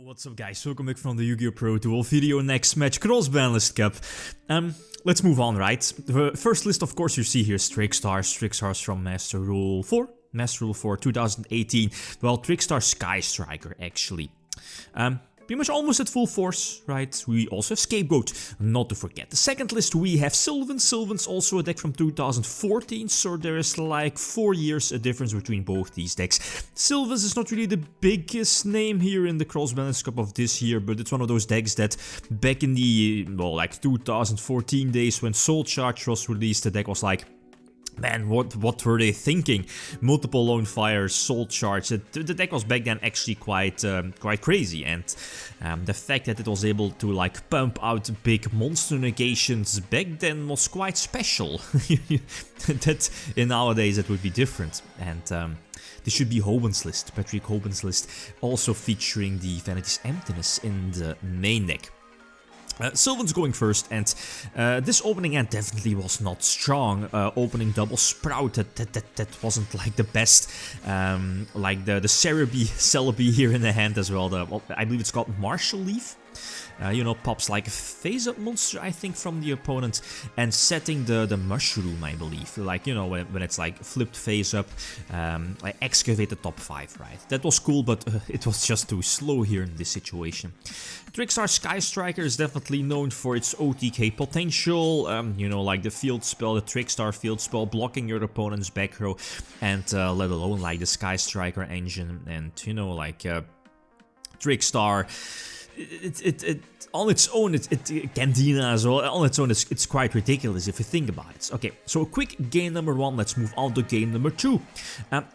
What's up guys, welcome back from the YgoPro duel video. Next match, Cross-Banlist Cup. Let's move on, right? The first list of course you see here is Trickstars from Master Rule 4 2018. Well, Trickstar Sky Striker actually. Pretty much almost at full force, right? We also have Scapegoat, not to forget. The second list we have Sylvans, also a deck from 2014, so there is like 4 years a difference between both these decks. Sylvans is not really the biggest name here in the Cross-Banlist Cup of this year, but it's one of those decks that back in the, well, like 2014 days when Soul Charge was released, the deck was like, man, what were they thinking? Multiple Lone Fires, Soul Charge. The deck was back then actually quite crazy, and the fact that it was able to like pump out big monster negations back then was quite special. That in nowadays it would be different, and this should be Hoban's list, Patrick Hoban's list, also featuring the Vanity's Emptiness in the main deck. Sylvan's going first, and this opening hand definitely was not strong. Opening double sprout, that wasn't like the best. Like the Celebi here in the hand as well. I believe it's called Martial Leaf. You know, pops like a face-up monster, I think, from the opponent, and setting the mushroom, I believe. Like, you know, when it's like flipped face-up, I excavate the top 5, right? That was cool, but it was just too slow here in this situation. Trickstar Sky Striker is definitely known for its OTK potential, you know, like the field spell, the Trickstar field spell, blocking your opponent's back row, and let alone like the Sky Striker engine, and, you know, like Trickstar. On its own, Candina as well, on its own, it's quite ridiculous if you think about it. Okay, so a quick game number 1, let's move on to game number 2.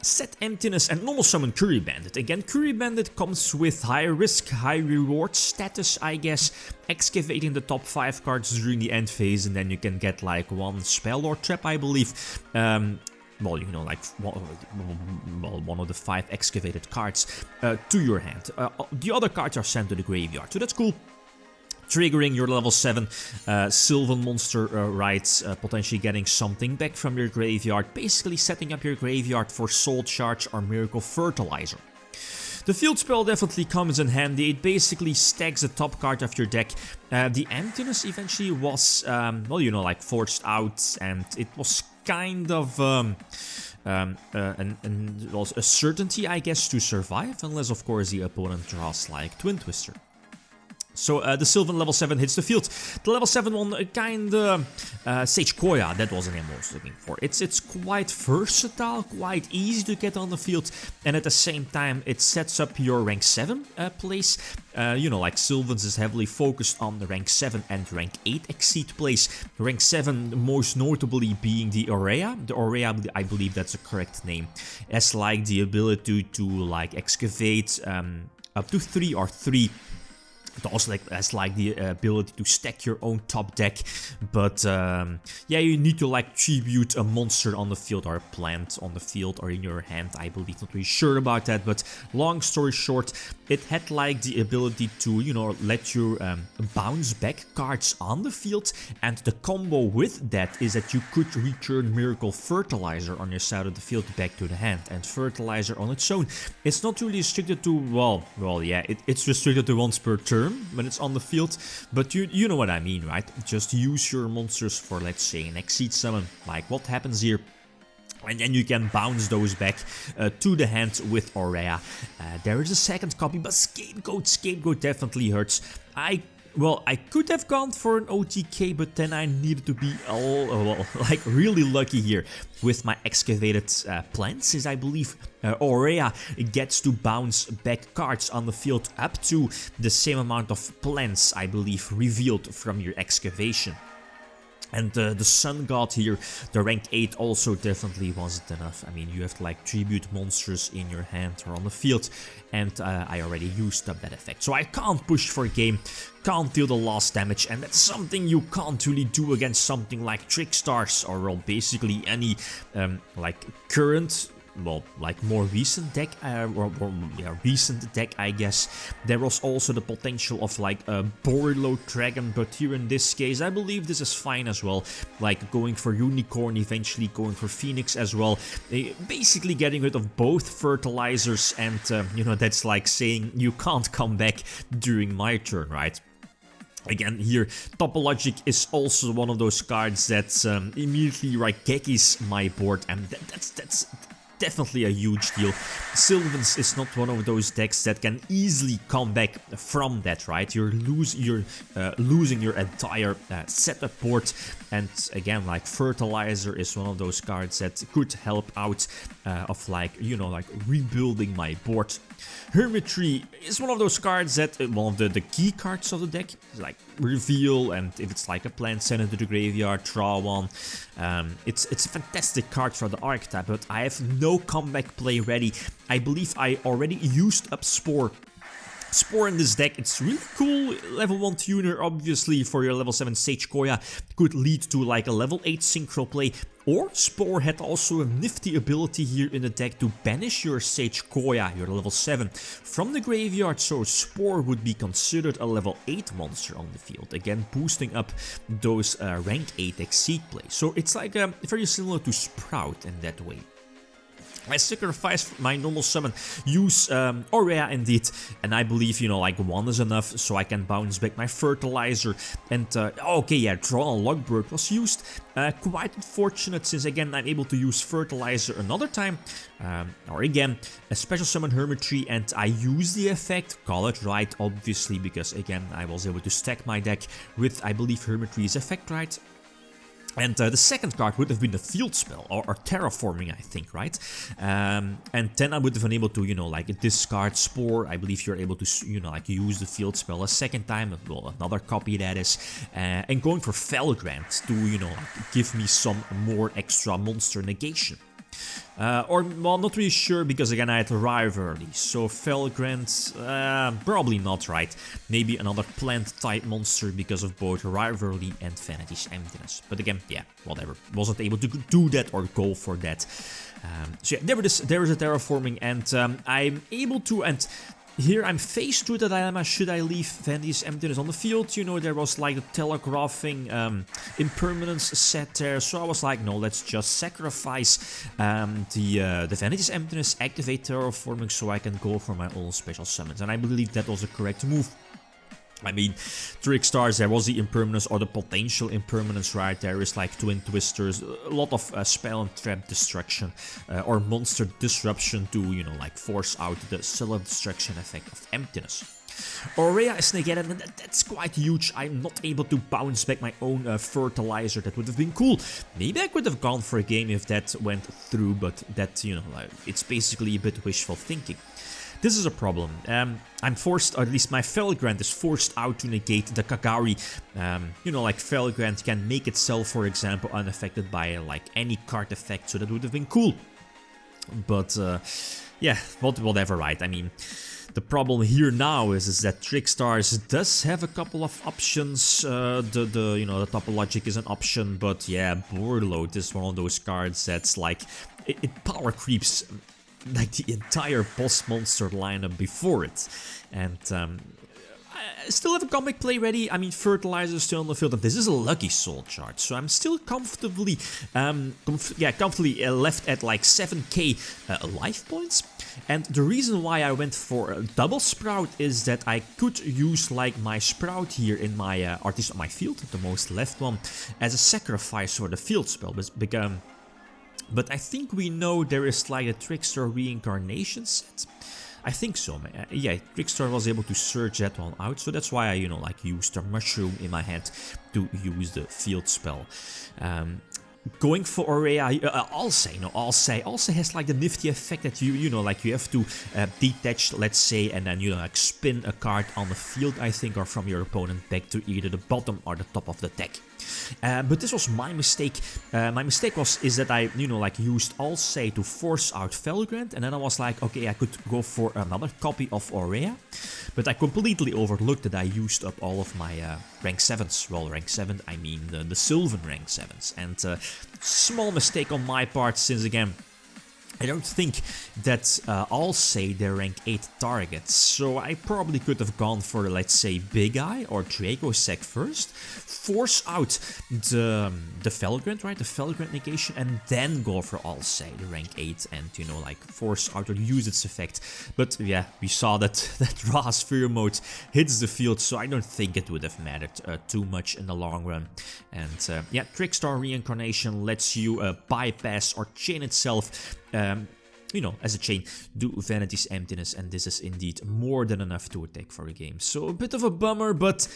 Set Emptiness and normal summon Curry Bandit. Again, Curry Bandit comes with high risk, high reward status, I guess. Excavating the top 5 cards during the end phase, and then you can get like 1 spell or trap, I believe. Well, you know, like one of the 5 excavated cards to your hand. The other cards are sent to the graveyard, so that's cool. Triggering your level 7 Sylvan monster rights, potentially getting something back from your graveyard, basically setting up your graveyard for Soul Charge or Miracle Fertilizer. The field spell definitely comes in handy. It basically stacks the top card of your deck. The Emptiness eventually was, well, you know, like forged out, and it was kind of a certainty, I guess, to survive, unless of course the opponent draws like Twin Twister. So the Sylvan level 7 hits the field. The level 7 one kinda Sage Koya, that was the name I was looking for. It's quite versatile, quite easy to get on the field, and at the same time it sets up your rank 7 place. You know, like Sylvans is heavily focused on the rank 7 and rank 8 exceed place. Rank 7 most notably being the Aurea. The Aurea, I believe that's the correct name, as like the ability to like excavate up to 3 or 3. It also has like the ability to stack your own top deck, but yeah, you need to like tribute a monster on the field or a plant on the field or in your hand, I believe. Not really sure about that, but long story short, it had like the ability to, you know, let your bounce back cards on the field, and the combo with that is that you could return Miracle Fertilizer on your side of the field back to the hand, and Fertilizer on its own, it's not really restricted to, well yeah, it's restricted to once per turn when it's on the field, but you know what I mean, right? Just use your monsters for, let's say, an Exceed Summon, like what happens here, and then you can bounce those back to the hand with Aurea. There is a second copy, but Scapegoat definitely hurts. Well, I could have gone for an OTK, but then I needed to be like really lucky here with my excavated plants, since I believe Aurea gets to bounce back cards on the field up to the same amount of plants, I believe, revealed from your excavation. And the Sun God here, the rank 8, also definitely wasn't enough. I mean, you have to like tribute monsters in your hand or on the field, and I already used up that effect. So I can't push for a game, can't deal the lost damage, and that's something you can't really do against something like Trickstars, or well, basically any like current well, like more recent deck, recent deck, I guess, there was also the potential of like a Borlo Dragon, but here in this case, I believe this is fine as well. Like going for Unicorn, eventually going for Phoenix as well. Basically getting rid of both fertilizers, and you know, that's like saying you can't come back during my turn, right? Again, here, Topologic is also one of those cards that immediately Raigekis my board, and that's definitely a huge deal. Sylvans is not one of those decks that can easily come back from that, right? You're losing your entire setup board, and again, like Fertilizer is one of those cards that could help out of like, you know, like rebuilding my board. Hermitry is one of those cards that, one of the key cards of the deck, like reveal, and if it's like a plant, send it to the graveyard, draw one. It's a fantastic card for the archetype, but I have no comeback play ready. I believe I already used up Spore. Spore in this deck, it's really cool. Level 1 tuner, obviously, for your level 7 Sage Koya, could lead to like a level 8 synchro play. Or Spore had also a nifty ability here in the deck to banish your Sage Koya, your level 7, from the graveyard, so Spore would be considered a level 8 monster on the field, again boosting up those rank 8 Exceed plays. So it's like very similar to Sprout in that way. I sacrifice my normal summon, use Aurea indeed, and I believe, you know, like 1 is enough, so I can bounce back my Fertilizer, and okay, yeah, Draw and Logbird was used, quite unfortunate, since again I'm able to use Fertilizer another time, or again, a special summon Hermitry, and I use the effect, call it right, obviously, because again, I was able to stack my deck with, I believe, Hermitry's effect right. And the second card would have been the field spell, or terraforming, I think, right? And then I would have been able to, you know, like discard Spore. I believe you're able to, you know, like use the field spell a second time, well, another copy that is, and going for Felgrant to, you know, give me some more extra monster negation. Or, well, not really sure, because again I had to arrive early, so Felgrant, probably not, right? Maybe another plant type monster because of both Arrive Early and Vanity's Emptiness. But again, yeah, whatever. Wasn't able to do that or go for that. So yeah, there is a terraforming, and I'm able to, and here I'm faced with the dilemma, should I leave Vanity's Emptiness on the field? You know, there was like a telegraphing impermanence set there, so I was like, no, let's just sacrifice the Vanity's Emptiness, activate terraforming, so I can go for my own special summons, and I believe that was a correct move. I mean, Trickstars, there was the impermanence, or the potential impermanence, right? There is like Twin Twisters, a lot of spell and trap destruction, or monster disruption to, you know, like force out the self-destruction effect of Emptiness. Aurea is negated, and that's quite huge. I'm not able to bounce back my own Fertilizer. That would have been cool. Maybe I could have gone for a game if that went through, but that, you know, like, it's basically a bit wishful thinking. This is a problem. I'm forced, or at least my Felgrant is forced out to negate the Kagari. You know, like Felgrant can make itself, for example, unaffected by like any card effect, so that would have been cool. But yeah, whatever, right? I mean, the problem here now is that Trickstars does have a couple of options. You know, the Topologic is an option, but yeah, Boardload is one of those cards that's like it power creeps like the entire boss monster lineup before it, and I still have a comic play ready. I mean, Fertilizer is still on the field, and this is a Lucky Soul chart, so I'm still comfortably, comfortably left at like 7k life points. And the reason why I went for a double Sprout is that I could use like my Sprout here in my artist on my field, the most left one, as a sacrifice for the field spell, but I think we know there is like a Trickstar reincarnation set. I think so, man. Yeah, Trickstar was able to search that one out, so that's why I, you know, like used a mushroom in my hand to use the field spell. Going for Aurea, Alce has like the nifty effect that you know, like you have to detach, let's say, and then, you know, like spin a card on the field, I think, or from your opponent back to either the bottom or the top of the deck. But this was my mistake. My mistake is that I, you know, like used Alce to force out Felgrant, and then I was like, okay, I could go for another copy of Aurea, but I completely overlooked that I used up all of my rank 7s. Well, rank 7, I mean the Sylvan rank 7s, and small mistake on my part, since again, I don't think that I'll say they're rank 8 targets, so I probably could have gone for, let's say, Big Eye or Dracosec first, force out the Felgrant, right, the Felgrant negation, and then go for Alsay, the rank 8, and, you know, like, force out or use its effect. But, yeah, we saw that Raw Sphere mode hits the field, so I don't think it would have mattered too much in the long run. And, yeah, Trickstar Reincarnation lets you bypass or chain itself, you know, as a chain, do Vanity's Emptiness, and this is indeed more than enough to attack for the game. So a bit of a bummer, but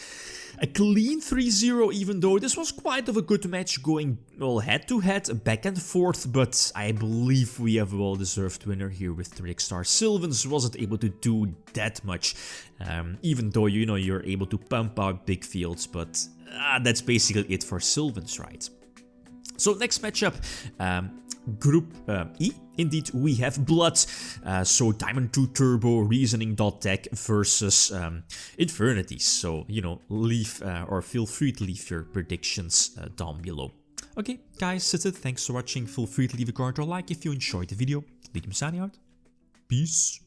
a clean 3-0, even though this was quite of a good match going, well, head-to-head, back and forth, but I believe we have a well-deserved winner here with Trickstar. Sylvans wasn't able to do that much, even though, you know, you're able to pump out big fields, but that's basically it for Sylvans, right? So next matchup, Group E, indeed, we have Blood, so Diamond 2 Turbo, Reasoning.tech versus Infernities, so, you know, leave, or feel free to leave your predictions down below. Okay, guys, that's it, thanks for watching, feel free to leave a comment or like if you enjoyed the video. Lithium signing out, peace.